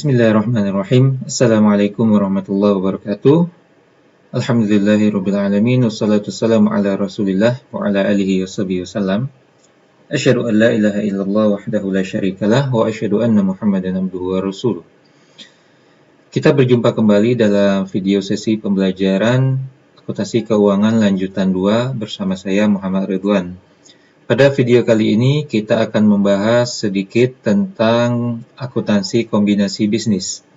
Bismillahirrahmanirrahim. Assalamualaikum warahmatullahi wabarakatuh. Alhamdulillahirrabbilalamin. Wassalatu wassalamu ala rasulillah wa ala alihi washabihi wasallam. Asyhadu an la ilaha illallah wahdahu la syarikalah wa asyhadu anna muhammadan abduhu wa rasuluh. Kita berjumpa kembali dalam video sesi pembelajaran akuntansi keuangan lanjutan 2 bersama saya Muhammad Ridwan. Pada video kali ini kita akan membahas sedikit tentang akuntansi kombinasi bisnis.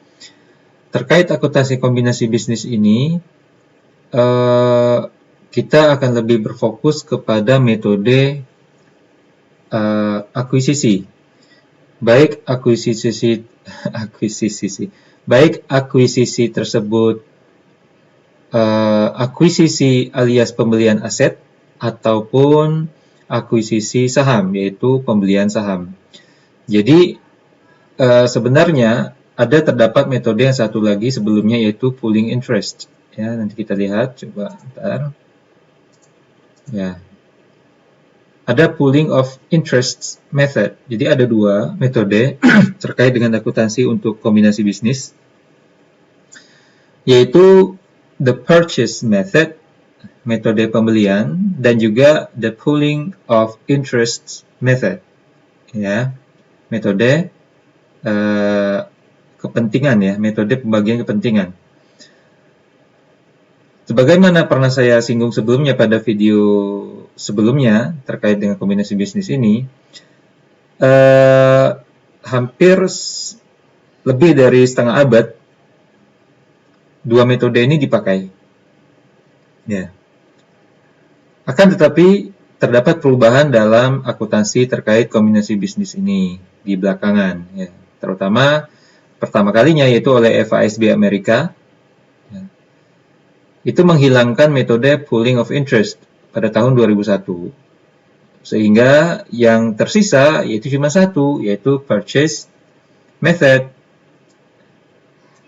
Terkait akuntansi kombinasi bisnis ini, kita akan lebih berfokus kepada metode akuisisi. Baik akuisisi tersebut akuisisi alias pembelian aset ataupun akuisisi saham, yaitu pembelian saham. Jadi sebenarnya terdapat metode yang satu lagi sebelumnya, yaitu pooling interest. Ya, nanti kita lihat, coba bentar. Ya, ada pooling of interest method. Jadi ada dua metode terkait dengan akuntansi untuk kombinasi bisnis, yaitu the purchase method, metode pembelian, dan juga the pooling of interest method, ya, metode kepentingan, ya, metode pembagian kepentingan. Sebagaimana pernah saya singgung sebelumnya pada video sebelumnya terkait dengan kombinasi bisnis ini, hampir lebih dari setengah abad dua metode ini dipakai. Ya. Akan tetapi terdapat perubahan dalam akuntansi terkait kombinasi bisnis ini di belakangan, ya. Terutama pertama kalinya yaitu oleh FASB Amerika, ya. Itu menghilangkan metode pooling of interest pada tahun 2001, sehingga yang tersisa yaitu cuma satu, yaitu purchase method.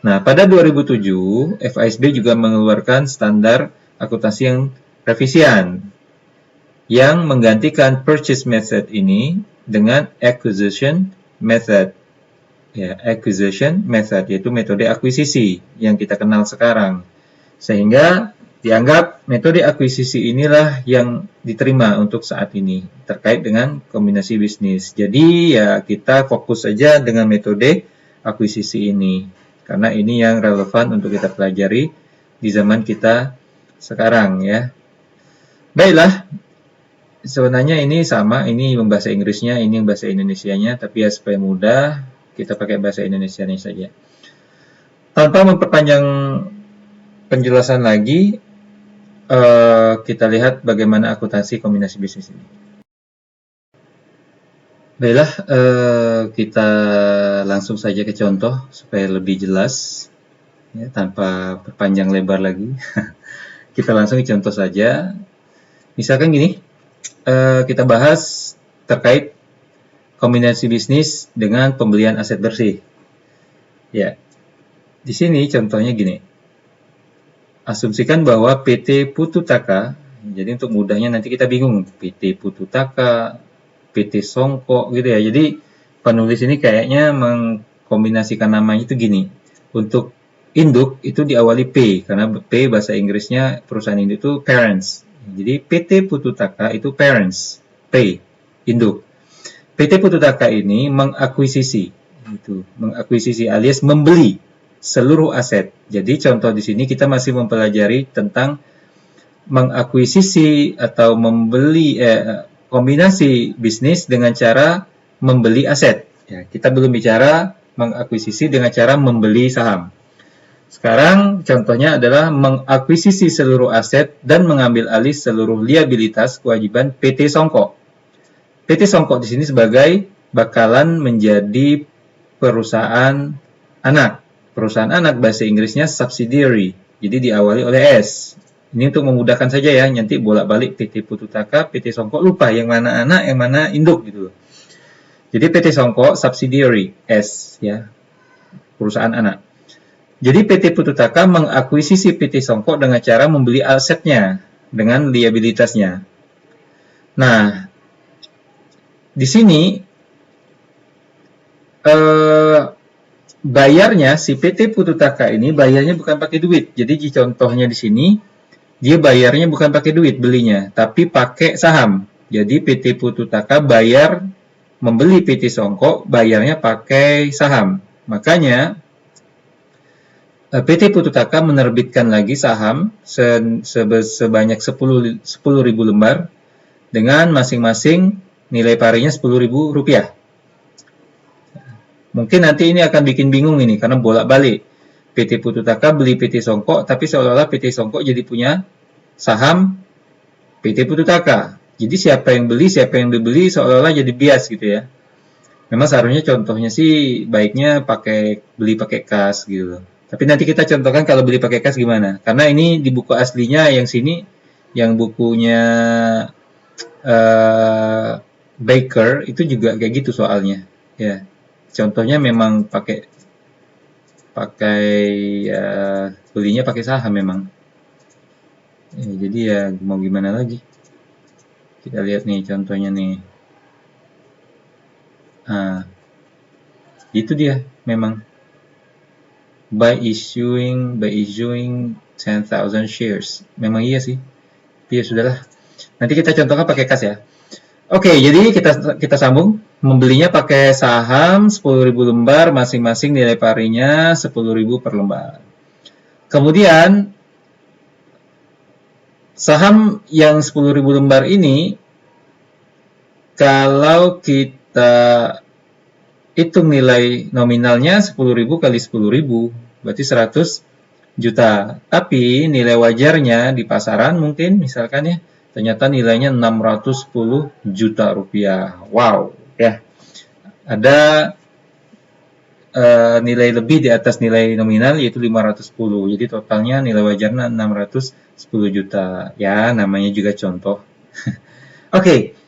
Nah, pada 2007 FASB juga mengeluarkan standar akuntansi yang revisian yang menggantikan purchase method ini dengan acquisition method. Ya, acquisition method yaitu metode akuisisi yang kita kenal sekarang. Sehingga dianggap metode akuisisi inilah yang diterima untuk saat ini terkait dengan kombinasi bisnis. Jadi ya kita fokus saja dengan metode akuisisi ini karena ini yang relevan untuk kita pelajari di zaman kita sekarang, ya. Baiklah, sebenarnya ini sama, ini bahasa Inggrisnya, ini bahasa Indonesianya, tapi ya supaya mudah kita pakai bahasa Indonesianya saja. Tanpa memperpanjang penjelasan lagi, kita lihat bagaimana akuntansi kombinasi bisnis ini. Baiklah, kita langsung saja ke contoh supaya lebih jelas, ya, tanpa berpanjang lebar lagi. Kita langsung ke contoh saja. Misalkan gini, kita bahas terkait kombinasi bisnis dengan pembelian aset bersih. Ya, di sini contohnya gini. Asumsikan bahwa PT Pututaka, jadi untuk mudahnya nanti kita bingung, PT Pututaka, PT Songko gitu ya. Jadi penulis ini kayaknya mengkombinasikan namanya itu gini. Untuk induk itu diawali P, karena P bahasa Inggrisnya perusahaan induk itu parents. Jadi PT Pututaka itu parents, P, induk. PT Pututaka ini mengakuisisi alias membeli seluruh aset. Jadi contoh di sini kita masih mempelajari tentang mengakuisisi atau membeli kombinasi bisnis dengan cara membeli aset. Ya, kita belum bicara mengakuisisi dengan cara membeli saham. Sekarang contohnya adalah mengakuisisi seluruh aset dan mengambil alih seluruh liabilitas kewajiban PT Songko. PT Songko di sini sebagai bakalan menjadi perusahaan anak. Perusahaan anak bahasa Inggrisnya subsidiary. Jadi diawali oleh S. Ini untuk memudahkan saja ya, nanti bolak-balik PT Pututaka, PT Songko, lupa yang mana anak, yang mana induk gitu. Jadi PT Songko subsidiary S, ya, perusahaan anak. Jadi PT Pututaka mengakuisisi PT Songko dengan cara membeli asetnya dengan liabilitasnya. Nah, di sini bayarnya si PT Pututaka ini bayarnya bukan pakai duit. Jadi di contohnya di sini dia bayarnya bukan pakai duit belinya, tapi pakai saham. Jadi PT Pututaka bayar membeli PT Songko bayarnya pakai saham. Makanya PT Pututaka menerbitkan lagi saham sebanyak 10.000 lembar dengan masing-masing nilai parinya Rp10.000. Mungkin nanti ini akan bikin bingung ini karena bolak-balik. PT Pututaka beli PT Songko, tapi seolah-olah PT Songko jadi punya saham PT Pututaka. Jadi siapa yang beli, siapa yang dibeli seolah-olah jadi bias gitu ya. Memang seharusnya contohnya sih baiknya beli pakai kas gitu. Tapi nanti kita contohkan kalau beli pakai kas gimana. Karena ini di buku aslinya yang sini, yang bukunya Baker itu juga kayak gitu soalnya. Ya, contohnya memang pakai belinya pakai saham memang. Ya, jadi ya mau gimana lagi. Kita lihat nih contohnya nih. Nah, itu dia memang by issuing 10,000 shares. Memang iya sih. Ya sudahlah. Nanti kita contohkan pakai kas ya. Oke, jadi kita sambung. Membelinya pakai saham 10.000 lembar, masing-masing nilai parinya 10.000 per lembar. Kemudian saham yang 10.000 lembar ini kalau kita hitung nilai nominalnya 10.000 kali 10.000 berarti 100 juta. Tapi nilai wajarnya di pasaran mungkin misalkan ya ternyata nilainya 610 juta rupiah. Wow, ya. Ada nilai lebih di atas nilai nominal yaitu 510. Jadi totalnya nilai wajarnya 610 juta. Ya, namanya juga contoh. Oke.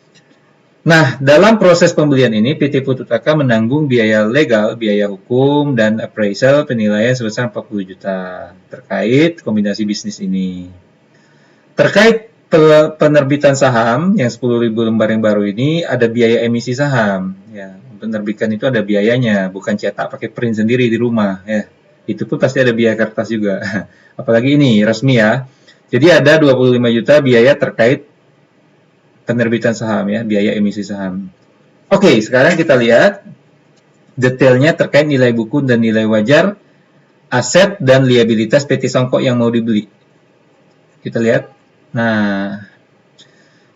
Nah, dalam proses pembelian ini PT Pututaka menanggung biaya legal, biaya hukum, dan appraisal penilaian sebesar 40 juta terkait kombinasi bisnis ini. Terkait penerbitan saham yang 10.000 lembar yang baru ini ada biaya emisi saham. Ya, untuk menerbitkan itu ada biayanya, bukan cetak pakai print sendiri di rumah. Ya, itu pun pasti ada biaya kertas juga. Apalagi ini resmi ya. Jadi ada 25 juta biaya terkait penerbitan saham ya, biaya emisi saham. Oke, sekarang kita lihat detailnya terkait nilai buku dan nilai wajar aset dan liabilitas PT Songko yang mau dibeli. Kita lihat. Nah,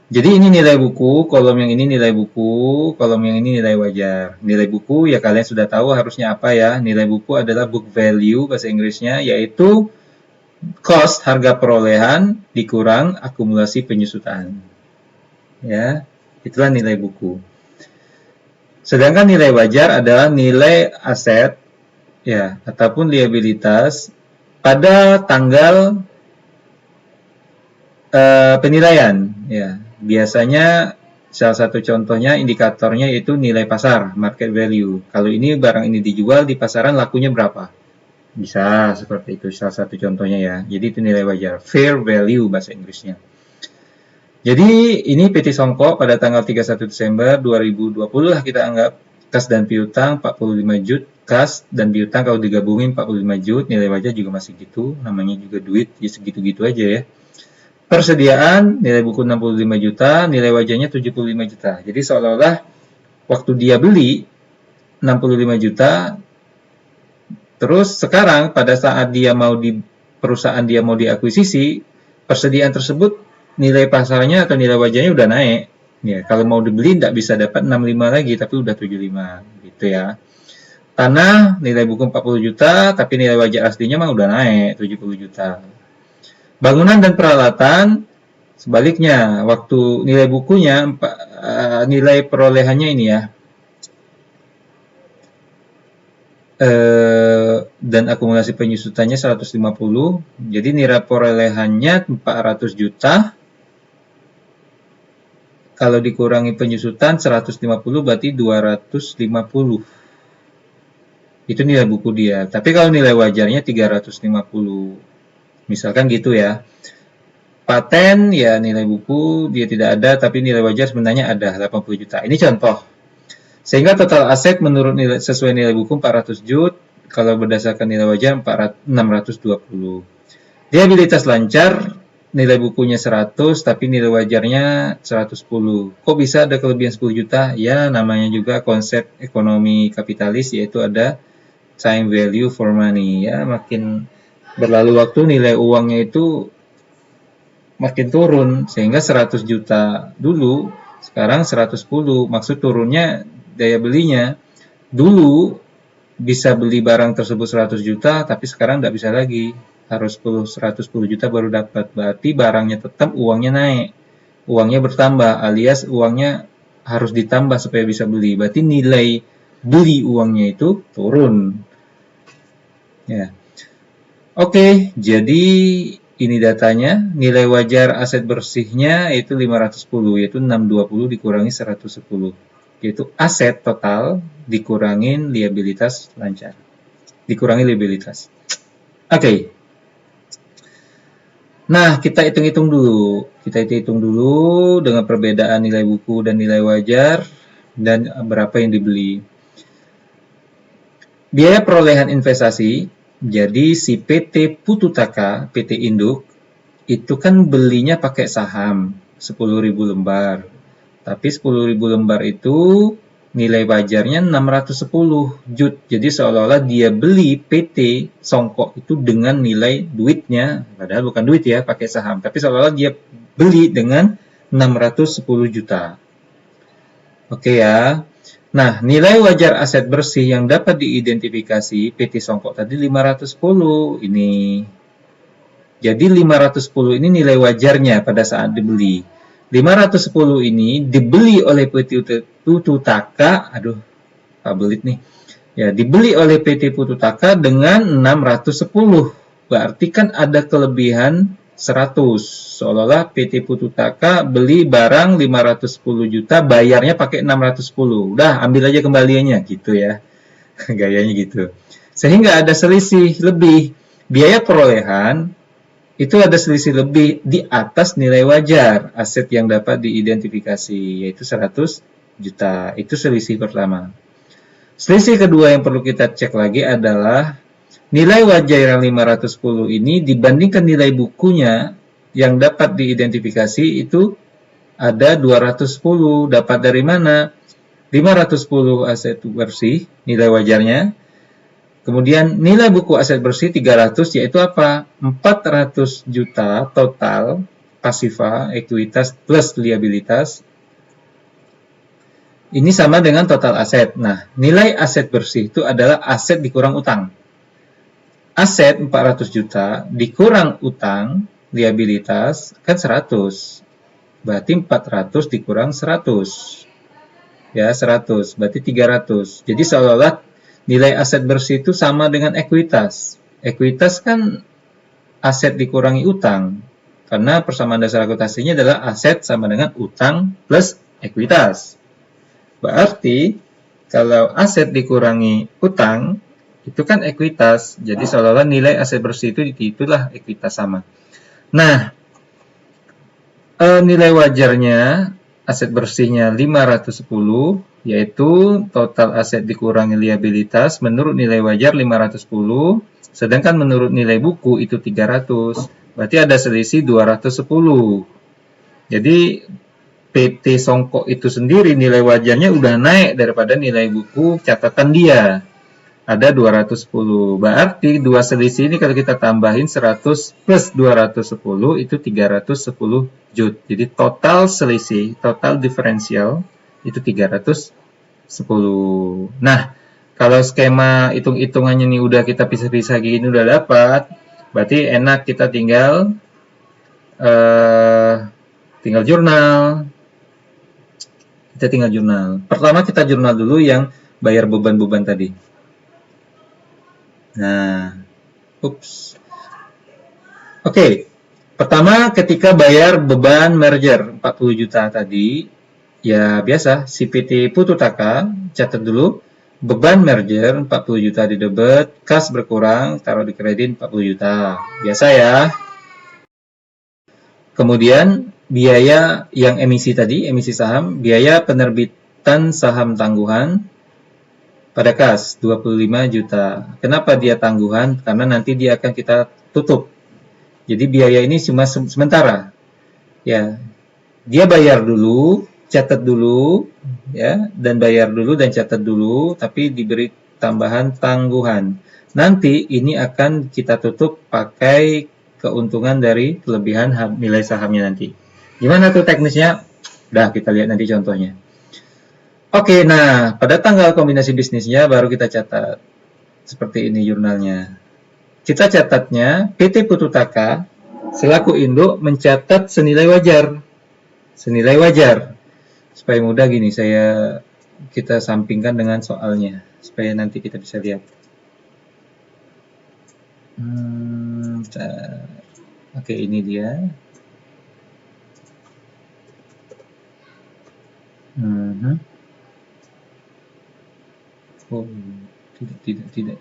jadi ini nilai buku, kolom yang ini nilai buku, kolom yang ini nilai wajar. Nilai buku ya kalian sudah tahu harusnya apa ya. Nilai buku adalah book value bahasa Inggrisnya, yaitu cost harga perolehan dikurang akumulasi penyusutan. Ya, itulah nilai buku. Sedangkan nilai wajar adalah nilai aset ya ataupun liabilitas pada tanggal penilaian ya. Biasanya salah satu contohnya indikatornya itu nilai pasar, market value. Kalau ini barang ini dijual di pasaran lakunya berapa? Bisa seperti itu salah satu contohnya ya. Jadi itu nilai wajar, fair value bahasa Inggrisnya. Jadi ini PT Songko pada tanggal 31 Desember 2020 lah kita anggap kas dan piutang 45 juta, kas dan piutang kalau digabungin 45 juta, nilai wajar juga masih gitu, namanya juga duit, ya segitu-gitu aja ya. Persediaan nilai buku 65 juta, nilai wajarnya 75 juta. Jadi seolah-olah waktu dia beli 65 juta, terus sekarang pada saat dia mau perusahaan dia mau diakuisisi, persediaan tersebut nilai pasarnya atau nilai wajarnya udah naik. Ya, kalau mau dibeli tidak bisa dapat 65 lagi, tapi udah 75 gitu ya. Tanah nilai buku 40 juta, tapi nilai wajar aslinya mah udah naik 70 juta. Bangunan dan peralatan sebaliknya, waktu nilai bukunya nilai perolehannya ini ya. Dan akumulasi penyusutannya 150, jadi nilai perolehannya 400 juta. Kalau dikurangi penyusutan 150 berarti 250. Itu nilai buku dia. Tapi kalau nilai wajarnya 350. Misalkan gitu ya. Paten ya nilai buku dia tidak ada tapi nilai wajar sebenarnya ada 80 juta. Ini contoh. Sehingga total aset menurut sesuai nilai buku 400 juta, kalau berdasarkan nilai wajar 620. Liabilitas lancar, nilai bukunya 100, tapi nilai wajarnya 110. Kok bisa ada kelebihan 10 juta? Ya, namanya juga konsep ekonomi kapitalis, yaitu ada time value for money. Ya, makin berlalu waktu nilai uangnya itu makin turun, sehingga 100 juta dulu, sekarang 110. Maksud turunnya daya belinya. Dulu bisa beli barang tersebut 100 juta, tapi sekarang nggak bisa lagi. Harus 110 juta baru dapat. Berarti barangnya tetap, uangnya naik. Uangnya bertambah, alias uangnya harus ditambah supaya bisa beli. Berarti nilai beli uangnya itu turun. Ya. Oke, jadi ini datanya. Nilai wajar aset bersihnya itu 510, yaitu 620 dikurangi 110. Yaitu aset total dikurangin liabilitas lancar. Dikurangi liabilitas. Oke. Nah, kita hitung-hitung dulu. Kita hitung dulu dengan perbedaan nilai buku dan nilai wajar dan berapa yang dibeli. Biaya perolehan investasi, jadi si PT Pututaka, PT Induk, itu kan belinya pakai saham 10.000 lembar. Tapi 10.000 lembar itu nilai wajarnya 610 jut. Jadi seolah-olah dia beli PT Songkok itu dengan nilai duitnya, padahal bukan duit ya, pakai saham. Tapi seolah-olah dia beli dengan 610 juta. Oke ya. Nah, nilai wajar aset bersih yang dapat diidentifikasi PT Songkok tadi 510 ini. Jadi 510 ini nilai wajarnya pada saat dibeli. 510 ini dibeli oleh PT Pututaka, pabelit nih. Ya, dibeli oleh PT Pututaka dengan 610. Berarti kan ada kelebihan 100. Seolah-olah PT Pututaka beli barang 510 juta, bayarnya pakai 610. Udah, ambil aja kembaliannya gitu ya. Gayanya gitu. Sehingga ada selisih lebih. Biaya perolehan itu ada selisih lebih di atas nilai wajar aset yang dapat diidentifikasi, yaitu 100 juta. Itu selisih pertama. Selisih kedua yang perlu kita cek lagi adalah nilai wajar yang 510 ini dibandingkan nilai bukunya yang dapat diidentifikasi itu ada 210. Dapat dari mana? 510 aset bersih, nilai wajarnya. Kemudian nilai buku aset bersih 300, yaitu apa? 400 juta total pasifa, ekuitas plus liabilitas. Ini sama dengan total aset. Nah, nilai aset bersih itu adalah aset dikurang utang. Aset 400 juta dikurang utang, liabilitas kan 100. Berarti 400 dikurang 100. Ya, 100. Berarti 300. Jadi seolah-olah nilai aset bersih itu sama dengan ekuitas. Ekuitas kan aset dikurangi utang. Karena persamaan dasar akuntansinya adalah aset sama dengan utang plus ekuitas. Berarti kalau aset dikurangi utang, itu kan ekuitas. Jadi seolah-olah nilai aset bersih itu itulah ekuitas sama. Nah, nilai wajarnya aset bersihnya 510, yaitu total aset dikurangi liabilitas menurut nilai wajar 510, sedangkan menurut nilai buku itu 300. Berarti ada selisih 210. Jadi PT Songkok itu sendiri nilai wajarnya udah naik daripada nilai buku catatan dia. Ada 210. Berarti dua selisih ini kalau kita tambahin 100 plus 210 itu 310 jut. Jadi total selisih, total diferensial itu 310. Nah, kalau skema hitung-hitungannya nih udah kita pisah-pisah gini udah dapat, berarti enak kita tinggal jurnal. Kita tinggal jurnal. Pertama kita jurnal dulu yang bayar beban-beban tadi. Nah, Oke. Pertama ketika bayar beban merger 40 juta tadi, ya biasa si PT Pututaka catat dulu beban merger 40 juta di debit, kas berkurang, taruh di kredit 40 juta. Biasa ya. Kemudian biaya yang emisi tadi, emisi saham, biaya penerbitan saham tangguhan pada kas 25 juta. Kenapa dia tangguhan? Karena nanti dia akan kita tutup. Jadi biaya ini cuma sementara. Ya, dia bayar dulu, catat dulu, ya, dan bayar dulu dan catat dulu, tapi diberi tambahan tangguhan. Nanti ini akan kita tutup pakai keuntungan dari kelebihan nilai sahamnya nanti. Gimana tuh teknisnya? Udah, kita lihat nanti contohnya. Oke, nah pada tanggal kombinasi bisnisnya baru kita catat. Seperti ini jurnalnya. Kita catatnya PT Putu Taka selaku induk mencatat senilai wajar. Senilai wajar. Supaya mudah gini, kita sampingkan dengan soalnya supaya nanti kita bisa lihat. Oke, ini dia. Oh, tidak.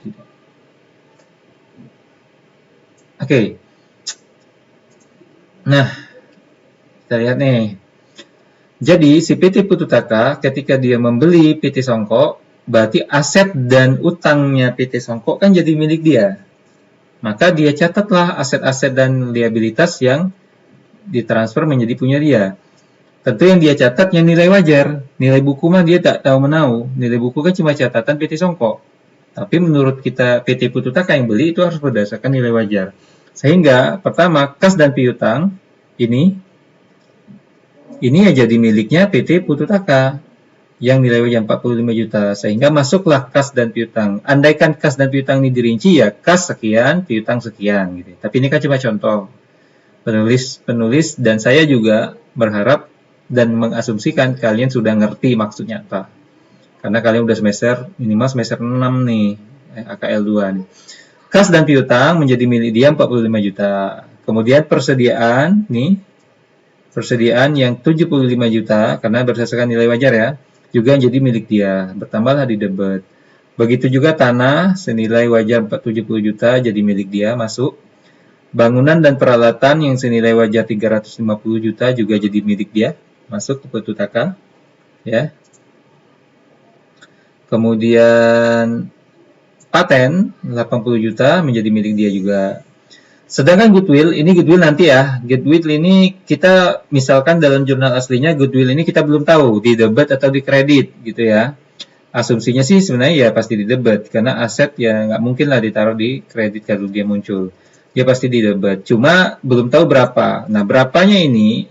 Oke. Nah, kita lihat nih. Jadi, si PT Putu Taka ketika dia membeli PT Songko, berarti aset dan utangnya PT Songko kan jadi milik dia. Maka dia catatlah aset-aset dan liabilitas yang ditransfer menjadi punya dia. Tentu yang dia catatnya nilai wajar. Nilai buku mah dia tak tahu menau. Nilai buku kan cuma catatan PT Songko. Tapi menurut kita PT Putu Taka yang beli itu harus berdasarkan nilai wajar. Sehingga pertama kas dan piutang ini ya jadi miliknya PT Putu Taka yang nilai wajar 45 juta. Sehingga masuklah kas dan piutang. Andaikan kas dan piutang ini dirinci ya kas sekian, piutang sekian gitu. Tapi ini kan cuma contoh. Penulis dan saya juga berharap dan mengasumsikan kalian sudah ngerti maksudnya apa. Karena kalian udah minimal semester 6 nih, AKL 2 nih. Kas dan piutang menjadi milik dia 45 juta. Kemudian persediaan yang 75 juta, karena berdasarkan nilai wajar ya, juga jadi milik dia. Bertambahlah di debit. Begitu juga tanah senilai wajar 70 juta jadi milik dia, masuk. Bangunan dan peralatan yang senilai wajar 350 juta juga jadi milik dia, masuk ke Putu Taka. Ya. Kemudian paten 80 juta menjadi milik dia juga. Sedangkan goodwill nanti ya. Goodwill ini kita misalkan dalam jurnal aslinya goodwill ini kita belum tahu di debit atau di kredit gitu ya. Asumsinya sih sebenarnya ya pasti di debit karena aset ya nggak mungkin lah ditaruh di kredit kalau dia muncul. Dia pasti di debit. Cuma belum tahu berapa. Nah, berapanya ini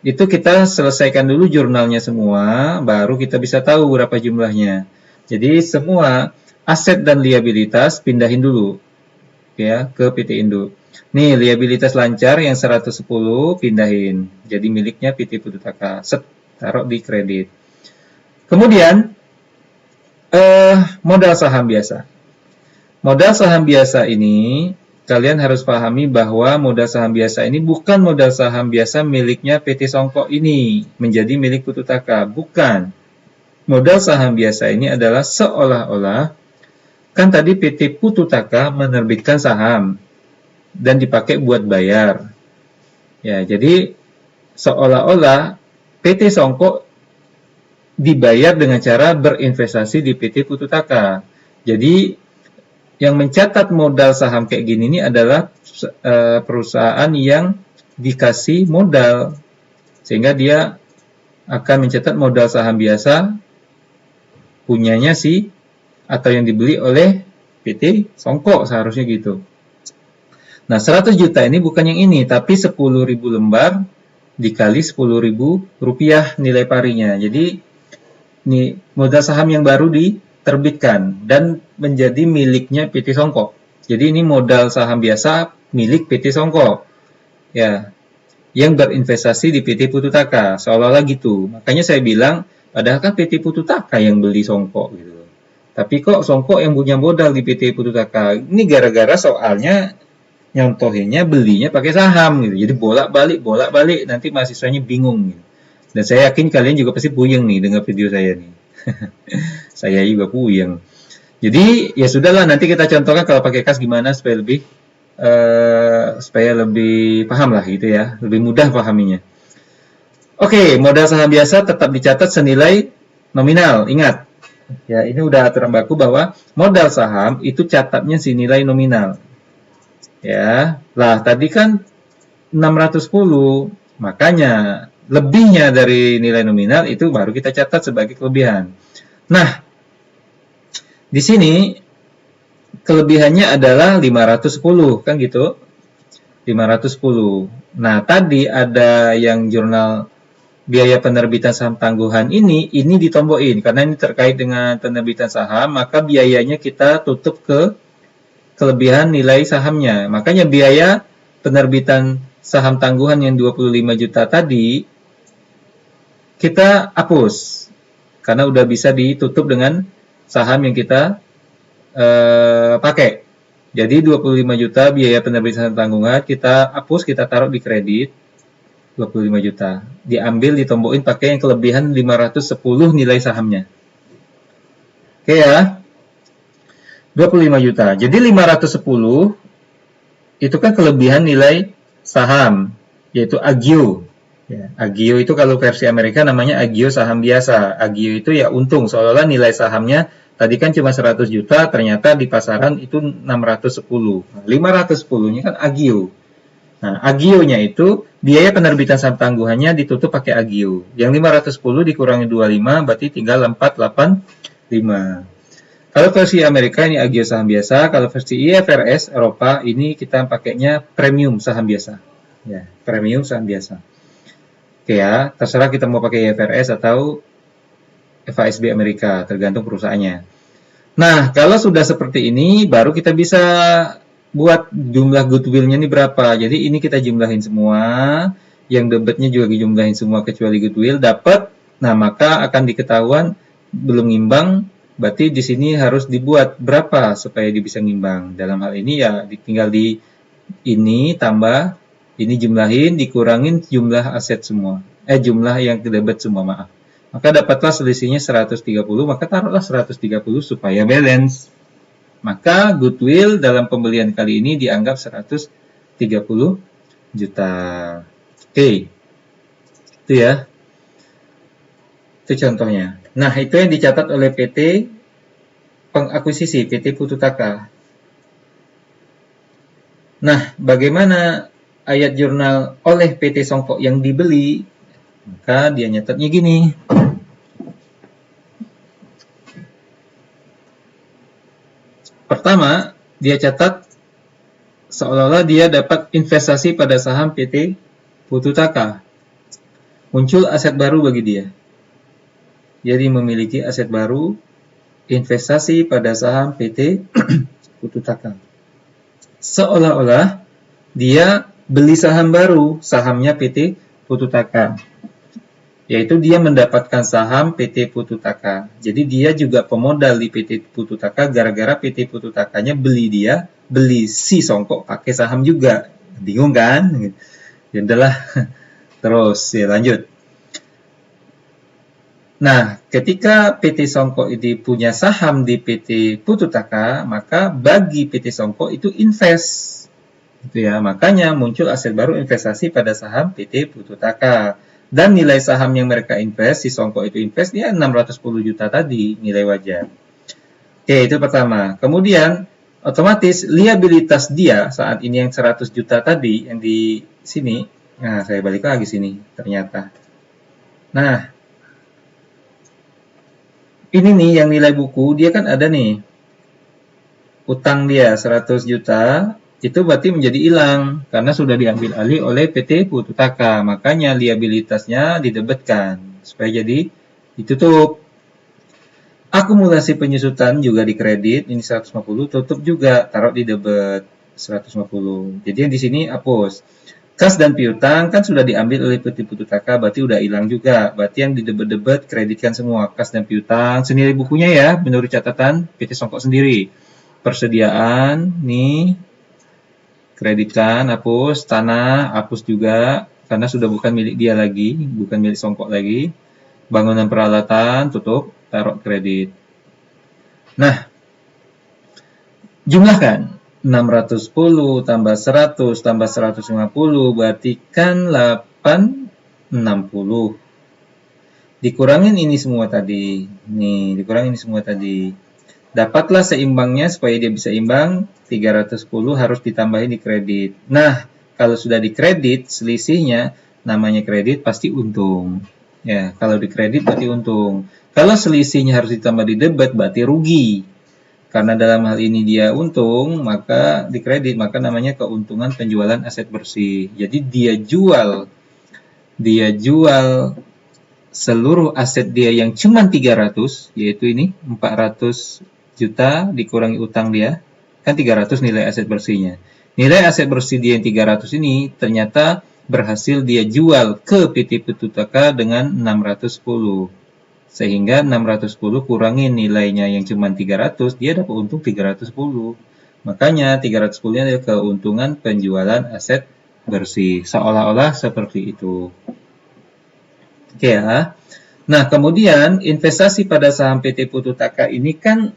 itu kita selesaikan dulu jurnalnya semua, baru kita bisa tahu berapa jumlahnya. Jadi semua aset dan liabilitas pindahin dulu ya ke PT Induk. Nih, liabilitas lancar yang 110 pindahin. Jadi miliknya PT Putu Taka. Taruh di kredit. Kemudian modal saham biasa. Modal saham biasa ini kalian harus pahami bahwa modal saham biasa ini bukan modal saham biasa miliknya PT Songko ini menjadi milik Putu Taka, bukan. Modal saham biasa ini adalah seolah-olah kan tadi PT Putu Taka menerbitkan saham dan dipakai buat bayar. Ya, jadi seolah-olah PT Songko dibayar dengan cara berinvestasi di PT Putu Taka. Jadi yang mencatat modal saham kayak gini ini adalah perusahaan yang dikasih modal. Sehingga dia akan mencatat modal saham biasa punyanya atau yang dibeli oleh PT Songko seharusnya gitu. Nah, 100 juta ini bukan yang ini, tapi 10.000 lembar dikali 10.000 rupiah nilai parinya. Jadi, ini modal saham yang baru diterbitkan dan menjadi miliknya PT Songko. Jadi ini modal saham biasa milik PT Songko. Ya, yang berinvestasi di PT Putu Taka, seolah-olah gitu. Makanya saya bilang, padahal kan PT Putu Taka yang beli Songko gitu. Tapi kok Songko yang punya modal di PT Putu Taka? Ini gara-gara soalnya nyontohinnya belinya pakai saham gitu. Jadi bolak-balik nanti mahasiswanya bingung gitu. Dan saya yakin kalian juga pasti puyeng nih dengar video saya nih. Saya juga puyeng. Jadi ya sudahlah, nanti kita contohkan kalau pakai kas gimana supaya lebih paham lah gitu ya, lebih mudah pahaminya. Oke, modal saham biasa tetap dicatat senilai nominal. Ingat, Ya, ini udah aturan baku bahwa modal saham itu catatnya si nilai nominal. Ya, lah tadi kan 610, makanya lebihnya dari nilai nominal itu baru kita catat sebagai kelebihan. Nah, di sini kelebihannya adalah 510, kan gitu? 510. Nah, tadi ada yang jurnal biaya penerbitan saham tangguhan ini ditombokin karena ini terkait dengan penerbitan saham, maka biayanya kita tutup ke kelebihan nilai sahamnya. Makanya biaya penerbitan saham tangguhan yang 25 juta tadi kita hapus karena udah bisa ditutup dengan saham yang kita pakai. Jadi 25 juta biaya penerbitan tanggungan kita hapus, kita taruh di kredit 25 juta. Diambil, ditombokin pakai yang kelebihan 510 nilai sahamnya. Oke ya, 25 juta. Jadi 510 itu kan kelebihan nilai saham, yaitu agio. Ya, agio itu kalau versi Amerika namanya agio saham biasa. Agio itu ya untung, seolah-olah nilai sahamnya tadi kan cuma 100 juta, ternyata di pasaran itu 610. Nah, 510-nya kan agio. Nah, agionya itu biaya penerbitan saham tangguhannya ditutup pakai agio. Yang 510 dikurangi 25 berarti tinggal 485. Kalau versi Amerika ini agio saham biasa, kalau versi IFRS Eropa ini kita pakainya premium saham biasa. Ya, premium saham biasa. Oke ya, terserah kita mau pakai IFRS atau FASB Amerika, tergantung perusahaannya. Nah, kalau sudah seperti ini, baru kita bisa buat jumlah goodwill-nya ini berapa. Jadi ini kita jumlahin semua, yang debitnya juga dijumlahin semua kecuali goodwill, dapat. Nah, maka akan diketahuan belum ngimbang, berarti di sini harus dibuat berapa supaya dia bisa ngimbang. Dalam hal ini ya tinggal di ini tambah, ini jumlahin, dikurangin jumlah aset semua. Jumlah yang debit semua, maaf. Maka dapatlah selisihnya 130, maka taruhlah 130 supaya balance. Maka goodwill dalam pembelian kali ini dianggap 130 juta. Oke, itu ya. Itu contohnya. Nah, itu yang dicatat oleh PT Pengakuisisi, PT Pututaka. Nah, bagaimana ayat jurnal oleh PT Songkok yang dibeli? Maka dia nyatatnya gini. Pertama, dia catat seolah-olah dia dapat investasi pada saham PT Pututaka. Muncul aset baru bagi dia. Jadi memiliki aset baru, investasi pada saham PT Pututaka. Seolah-olah dia beli saham baru, sahamnya PT Pututaka. Yaitu dia mendapatkan saham PT Pututaka. Jadi dia juga pemodal di PT Pututaka gara-gara PT Pututakanya beli si Songkok pakai saham juga. Bingung kan? Ya udahlah. Terus ya lanjut. Nah, ketika PT Songkok ini punya saham di PT Pututaka, maka bagi PT Songkok itu invest. Gitu ya. Makanya muncul aset baru investasi pada saham PT Pututaka. Dan nilai saham yang mereka invest, si Songkok itu invest, dia 610 juta tadi nilai wajar. Oke, itu pertama. Kemudian, otomatis liabilitas dia saat ini yang 100 juta tadi, yang di sini, nah saya balik lagi sini, ternyata. Nah, ini nih yang nilai buku, dia kan ada nih, utang dia 100 juta, itu berarti menjadi hilang karena sudah diambil alih oleh PT Pututaka. Makanya liabilitasnya didebetkan supaya jadi ditutup. Akumulasi penyusutan juga dikredit, ini 150, tutup juga, taruh di debit 150. Jadi yang di sini hapus. Kas dan piutang kan sudah diambil oleh PT Pututaka, berarti udah hilang juga. Berarti yang di debit-debit kreditkan semua, kas dan piutang. Senilai bukunya ya, menurut catatan PT Songkok sendiri. Persediaan, nih, kreditkan, hapus, tanah, hapus juga, karena sudah bukan milik dia lagi, bukan milik Songkok lagi. Bangunan peralatan, tutup, taruh kredit. Nah, jumlahkan. 610 tambah 100 tambah 150, berarti kan 860. Dikurangin ini semua tadi. Nih, dikurangin ini semua tadi. Dapatlah seimbangnya supaya dia bisa imbang, 310 harus ditambahin di kredit. Nah, kalau sudah di kredit, selisihnya namanya kredit pasti untung. Ya, kalau di kredit berarti untung. Kalau selisihnya harus ditambah di debit berarti rugi. Karena dalam hal ini dia untung, maka di kredit, maka namanya keuntungan penjualan aset bersih. Jadi dia jual seluruh aset dia yang cuma 300, yaitu ini 400 juta dikurangi utang dia, kan 300 nilai aset bersihnya. Nilai aset bersih dia yang 300 ini ternyata berhasil dia jual ke PT Pututaka dengan 610. Sehingga 610 kurangin nilainya yang cuma 300, dia dapat untung 310. Makanya 310 adalah keuntungan penjualan aset bersih. Seolah-olah seperti itu. Oke ya. Nah, kemudian investasi pada saham PT Pututaka ini kan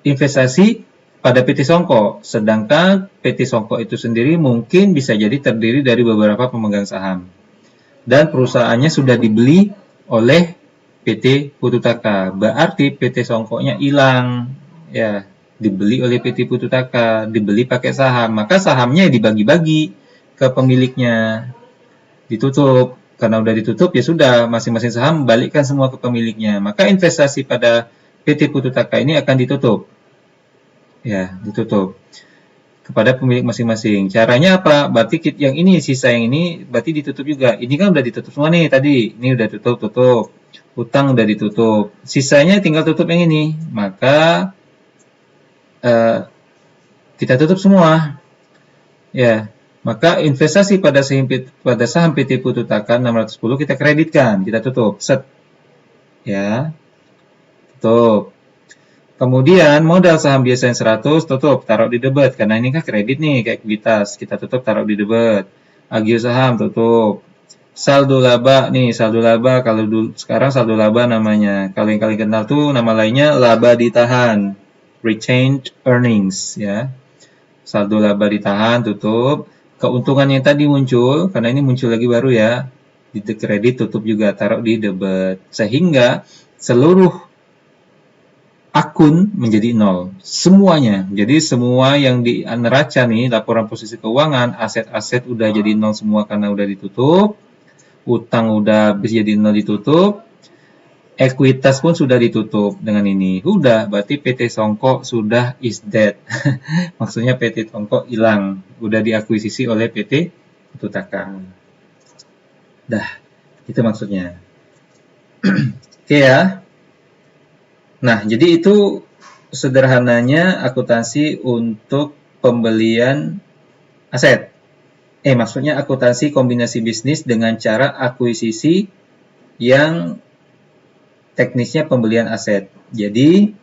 investasi pada PT Songko, sedangkan PT Songko itu sendiri mungkin bisa jadi terdiri dari beberapa pemegang saham. Dan perusahaannya sudah dibeli oleh PT Pututaka. Berarti PT Songko-nya hilang. Ya, dibeli oleh PT Pututaka, dibeli pakai saham. Maka sahamnya dibagi-bagi ke pemiliknya. Ditutup. Karena udah ditutup, ya sudah, masing-masing saham balikkan semua ke pemiliknya. Maka investasi pada PT Pututaka ini akan ditutup. Ya, ditutup kepada pemilik masing-masing. Caranya apa? Berarti yang ini, sisa yang ini, berarti ditutup juga. Ini kan udah ditutup semua nih tadi. Ini udah tutup. Utang udah ditutup. Sisanya tinggal tutup yang ini. Maka kita tutup semua. Ya, maka investasi pada saham PT Pututaka 610 kita kreditkan, kita tutup. Set. Ya, tutup. Kemudian modal saham biasa yang 100 tutup, taruh di debit. Karena ini kan kredit nih, kayak ekuitas. Kita tutup, taruh di debit. Agio saham tutup. Saldo laba nih, saldo laba kalau dulu sekarang saldo laba namanya. Kalau yang kalian kenal tuh nama lainnya laba ditahan. Retained earnings ya. Saldo laba ditahan, tutup. Keuntungan yang tadi muncul, karena ini muncul lagi baru ya, di kredit tutup juga, taruh di debit. Sehingga seluruh akun menjadi nol. Semuanya. Jadi semua yang di neraca nih, laporan posisi keuangan, aset-aset udah jadi nol semua karena udah ditutup. Utang udah bisa jadi nol ditutup. Ekuitas pun sudah ditutup dengan ini. Udah, berarti PT Songko sudah is dead. Maksudnya PT Songko hilang. Udah diakuisisi oleh PT Pututaka. Dah, itu maksudnya. Oke ya. Nah, jadi itu sederhananya akuntansi untuk pembelian aset. Maksudnya akuntansi kombinasi bisnis dengan cara akuisisi yang teknisnya pembelian aset. Jadi,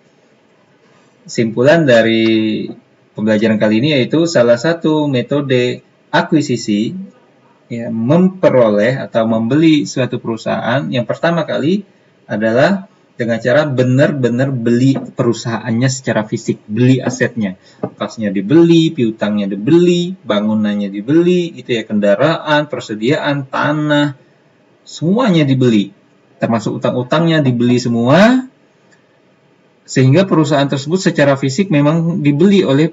simpulan dari pembelajaran kali ini yaitu salah satu metode akuisisi ya, memperoleh atau membeli suatu perusahaan yang pertama kali adalah dengan cara benar-benar beli perusahaannya secara fisik, beli asetnya. Kasnya dibeli, piutangnya dibeli, bangunannya dibeli, itu ya, kendaraan, persediaan, tanah, semuanya dibeli. Termasuk utang-utangnya dibeli semua, sehingga perusahaan tersebut secara fisik memang dibeli oleh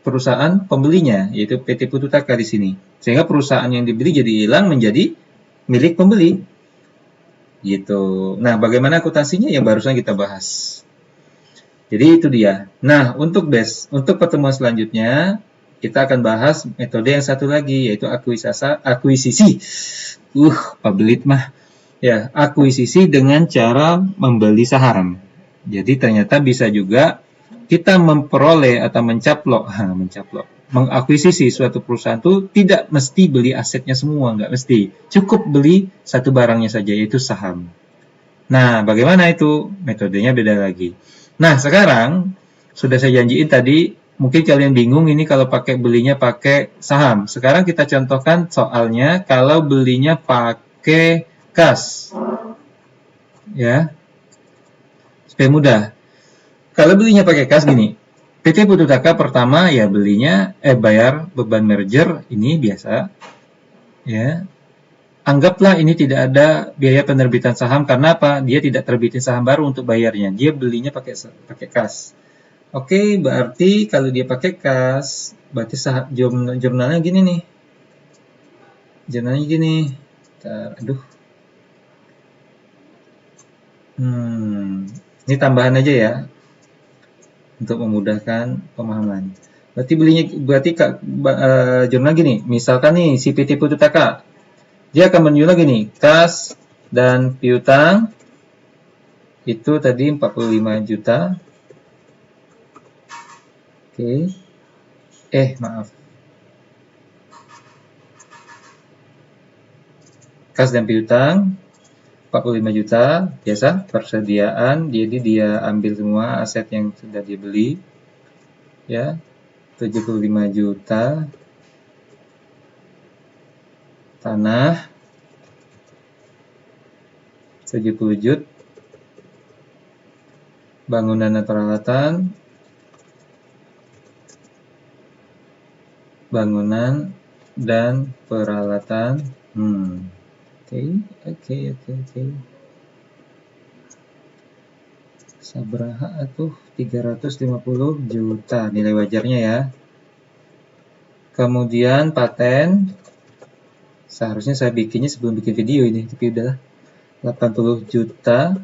perusahaan pembelinya, yaitu PT Pututaka di sini. Sehingga perusahaan yang dibeli jadi hilang menjadi milik pembeli. Gitu. Nah, bagaimana akuntansinya yang barusan kita bahas. Jadi itu dia. Nah, untuk pertemuan selanjutnya kita akan bahas metode yang satu lagi, yaitu akuisisi. Pabelit mah. Ya, akuisisi dengan cara membeli saham. Jadi ternyata bisa juga kita memperoleh atau mengakuisisi suatu perusahaan itu tidak mesti beli asetnya semua, nggak mesti. Cukup beli satu barangnya saja, yaitu saham. Nah, bagaimana itu? Metodenya beda lagi. Nah, sekarang sudah saya janjiin tadi, mungkin kalian bingung ini kalau belinya pakai saham. Sekarang kita contohkan soalnya kalau belinya pakai kas. Ya. Supaya mudah. Kalau belinya pakai kas gini. PT Pututaka pertama ya belinya bayar beban merger ini biasa. Ya. Anggaplah ini tidak ada biaya penerbitan saham karena apa? Dia tidak terbitin saham baru untuk bayarnya. Dia belinya pakai kas. Oke, berarti kalau dia pakai kas, berarti jurnalnya gini nih. Jurnalnya gini. Aduh. Ini tambahan aja ya untuk memudahkan pemahaman. Berarti jurnal gini. Misalkan nih si PT Pututaka, dia akan menjual gini, kas dan piutang itu tadi 45 juta. Oke. Maaf. Kas dan piutang 45 juta, biasa persediaan, jadi dia ambil semua aset yang sudah dia beli. Ya. 75 juta tanah 70 juta bangunan dan peralatan Oke. Sabraha atuh 350 juta nilai wajarnya ya. Kemudian paten, seharusnya saya bikinnya sebelum bikin video ini, tapi udahlah. 80 juta.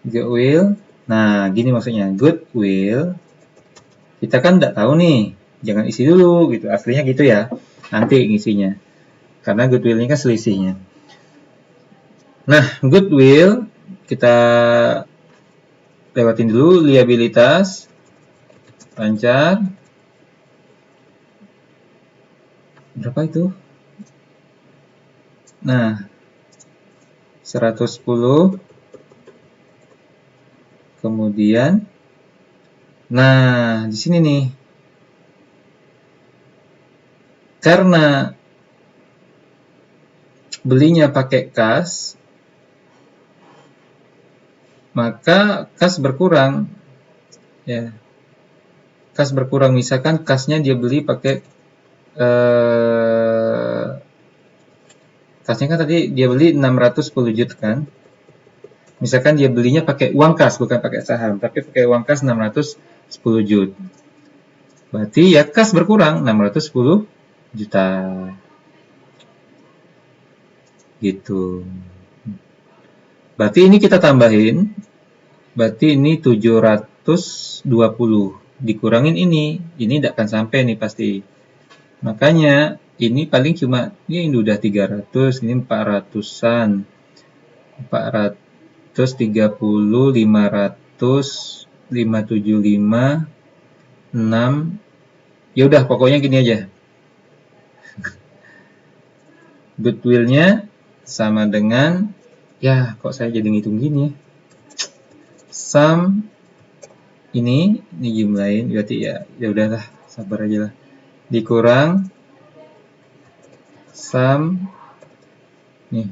Goodwill. Nah, gini maksudnya. Goodwill. Kita kan nggak tahu nih. Jangan isi dulu gitu. Aslinya gitu ya. Nanti ngisinya. Karena goodwill ini kan selisihnya. Nah, goodwill kita lewatin dulu liabilitas. Lancar. Berapa itu? Nah, 110. Kemudian, nah di sini nih, karena belinya pakai kas, maka kas berkurang. Ya, kas berkurang. Misalkan kasnya dia beli pakai kasnya kan tadi dia beli 610 juta kan. Misalkan dia belinya pakai uang kas, bukan pakai saham, tapi pakai uang kas 610 juta. Berarti ya kas berkurang 610 juta. Gitu. Berarti ini kita tambahin. Berarti ini 720. Dikurangin ini tidak akan sampai nih pasti. Makanya ini paling cuma, ini udah 300, ini 400-an. 430, 500, 575, 6. Ya udah pokoknya gini aja. Goodwill-nya sama dengan, ya kok saya jadi ngitung gini ya. Sum ini jumlahin, berarti ya udahlah, sabar aja lah. Dikurang sum nih.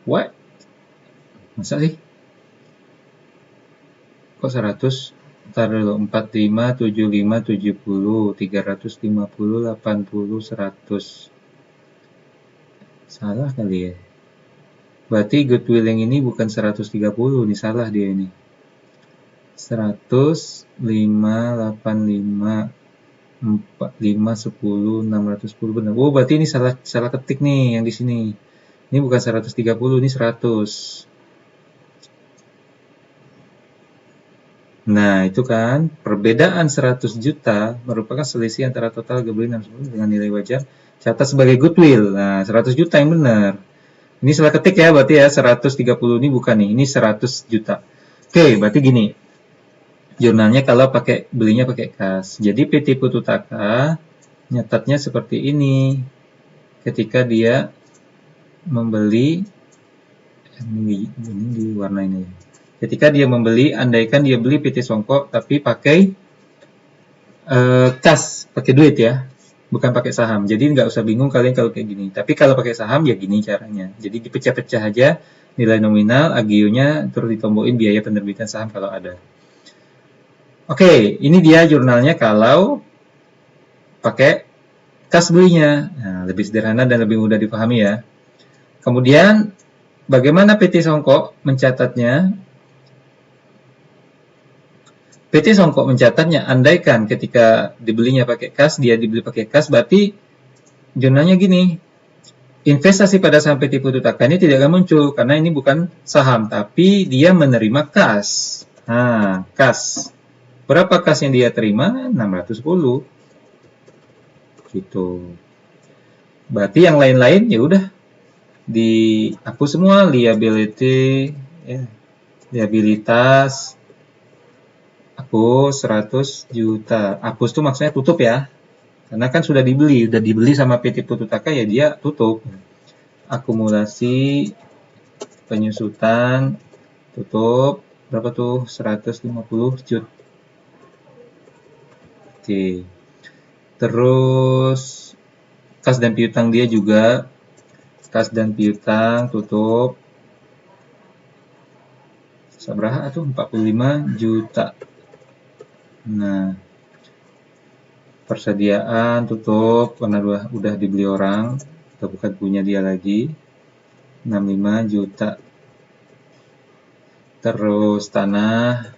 What? Masa sih? Kok 100? Ntar dulu, 45, 75, 70, 350, 80, 100. Salah kali ya. Berarti goodwill yang ini bukan 130, nih salah dia ini. 100, 5, 85, 4, 5, 10, 610 benar. Oh, berarti ini salah ketik nih yang di sini. Ini bukan 130, ini 100. Nah, itu kan perbedaan 100 juta merupakan selisih antara total goodwill 60 dengan nilai wajar catat sebagai goodwill. Nah, 100 juta yang benar. Ini salah ketik ya, berarti ya 130 ini bukan nih, ini 100 juta. Oke, berarti gini. Jurnalnya kalau belinya pakai kas. Jadi PT Pututaka nyatatnya seperti ini. Ketika dia membeli, ini diwarnain aja. Ketika dia membeli, andaikan dia beli PT Songko tapi pakai kas, pakai duit ya, bukan pakai saham. Jadi nggak usah bingung kalian kalau kayak gini. Tapi kalau pakai saham ya gini caranya. Jadi dipecah-pecah aja nilai nominal, agionya, terus ditombokin biaya penerbitan saham kalau ada. Oke, ini dia jurnalnya kalau pakai kas belinya. Nah, lebih sederhana dan lebih mudah dipahami ya. Kemudian bagaimana PT Songkok mencatatnya? PT Songkok mencatatnya, andaikan ketika dibelinya pakai kas, dia dibeli pakai kas, berarti jurnalnya gini, investasi pada saham PT Putu Taka ini tidak akan muncul, karena ini bukan saham, tapi dia menerima kas. Nah, kas. Berapa kas yang dia terima? 610. Gitu. Berarti yang lain-lain ya udah dihapus semua, liability, ya, liabilitas, hapus 100 juta. Hapus itu maksudnya tutup ya. Karena kan sudah dibeli sama PT Putu Taka ya dia tutup. Akumulasi penyusutan tutup berapa tuh? 150 juta. Oke. Terus kas dan piutang dia juga, kas dan piutang tutup seberapa tuh? 45 juta. Nah, persediaan tutup karena udah dibeli orang, bukan punya dia lagi, 65 juta. Terus tanah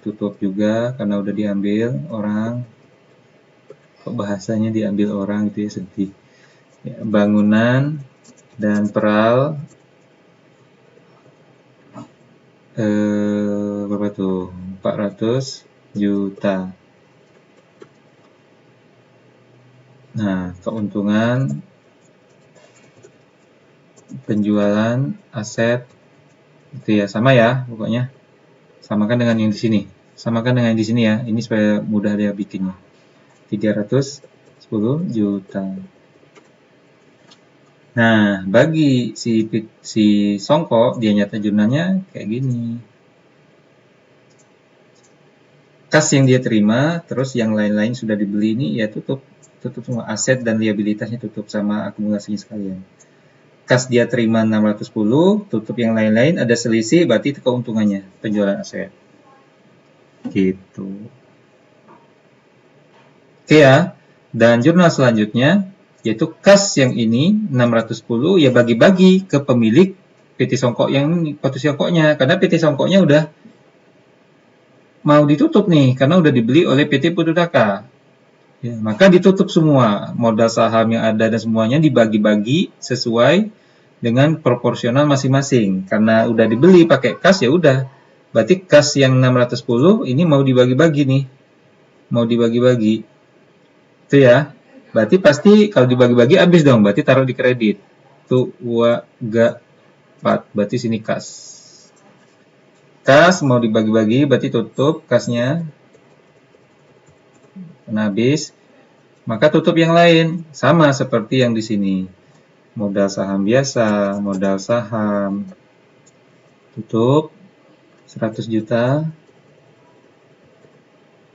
tutup juga karena udah diambil orang. Kok bahasanya diambil orang gitu ya, sedih. Ya, bangunan dan peral berapa tuh? 400 juta. Nah, keuntungan penjualan aset itu ya sama ya pokoknya. Samakan dengan yang di sini. Samakan dengan di sini ya. Ini supaya mudah dia bikinnya. 310 juta. Nah, bagi si Songko, dia nyata jurnalnya kayak gini. Kas yang dia terima, terus yang lain-lain sudah dibeli ini ya tutup semua, aset dan liabilitasnya tutup sama akumulasinya sekalian. Kas dia terima 610, tutup yang lain-lain, ada selisih, berarti itu keuntungannya, penjualan aset. Gitu. Oke ya, dan jurnal selanjutnya, yaitu kas yang ini 610 ya bagi-bagi ke pemilik PT Songkok yang PT Songkoknya, karena PT Songkoknya udah mau ditutup nih, karena udah dibeli oleh PT Putu Taka. Ya, maka ditutup semua, modal saham yang ada dan semuanya dibagi-bagi sesuai dengan proporsional masing-masing. Karena udah dibeli pakai kas ya udah. Berarti kas yang 610 ini mau dibagi-bagi nih. Mau dibagi-bagi. Itu ya. Berarti pasti kalau dibagi-bagi habis dong, berarti taruh di kredit. Tuh, 2, 3, 4. Berarti sini kas. Kas mau dibagi-bagi, berarti tutup kasnya. Karena habis. Maka tutup yang lain, sama seperti yang di sini. Modal saham biasa, modal saham. Tutup 100 juta.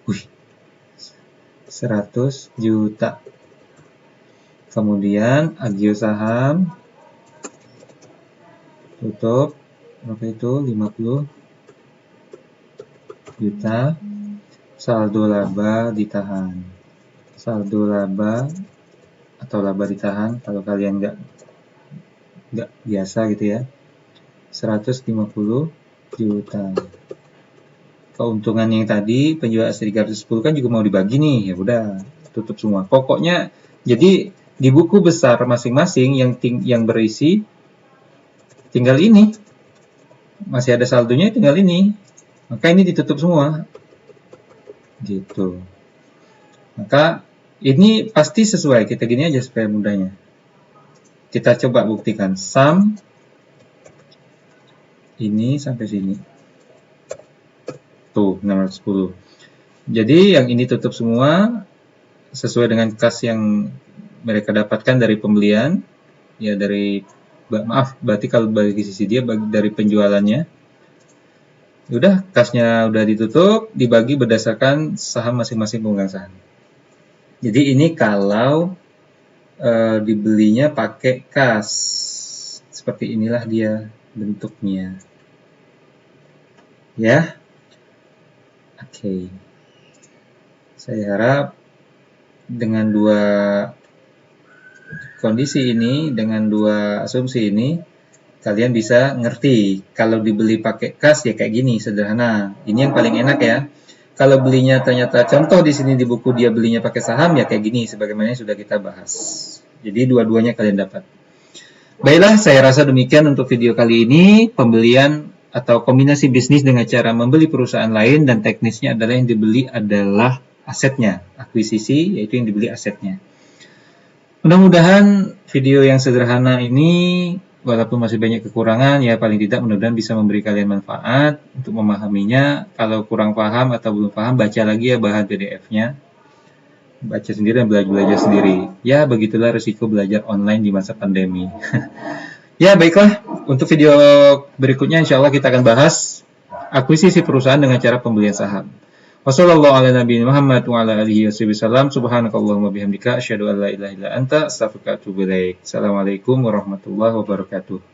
Wih, 100 juta. Kemudian agio saham. Tutup berapa itu? 50 juta. Saldo laba ditahan. Saldo laba atau laba ditahan kalau kalian nggak biasa gitu ya, 150 juta. Keuntungan yang tadi penjual S310 kan juga mau dibagi nih, ya udah tutup semua. Pokoknya jadi di buku besar masing-masing yang berisi tinggal ini, masih ada saldonya tinggal ini, maka ini ditutup semua gitu. Maka ini pasti sesuai, kita gini aja supaya mudahnya. Kita coba buktikan. Sum ini sampai sini. Tuh, 610. Jadi yang ini tutup semua sesuai dengan kas yang mereka dapatkan dari pembelian. Ya berarti kalau bagi sisi dia dari penjualannya. Udah, kasnya udah ditutup, dibagi berdasarkan saham masing-masing pemegang saham. Jadi ini kalau dibelinya pakai kas, seperti inilah dia bentuknya, ya. Oke, saya harap dengan dua kondisi ini, dengan dua asumsi ini, kalian bisa ngerti. Kalau dibeli pakai kas ya kayak gini, sederhana. Ini yang paling enak ya. Kalau belinya ternyata contoh di sini di buku dia belinya pakai saham ya kayak gini, sebagaimana yang sudah kita bahas. Jadi dua-duanya kalian dapat. Baiklah, saya rasa demikian untuk video kali ini. Pembelian atau kombinasi bisnis dengan cara membeli perusahaan lain, dan teknisnya adalah yang dibeli adalah asetnya. Akuisisi yaitu yang dibeli asetnya. Mudah-mudahan video yang sederhana ini, walaupun masih banyak kekurangan, ya paling tidak mudah-mudahan bisa memberi kalian manfaat untuk memahaminya. Kalau kurang paham atau belum paham, baca lagi ya bahan PDF-nya. Baca sendiri dan belajar sendiri. Ya, begitulah risiko belajar online di masa pandemi. Ya, baiklah. Untuk video berikutnya insya Allah kita akan bahas akuisisi perusahaan dengan cara pembelian saham. Wassalamualaikum warahmatullahi wabarakatuh. Subhanakallahumma bihamdika asyhadu an la ilaha illa anta astaghfiruka wa atubu ilaik. Assalamualaikum warahmatullahi wabarakatuh.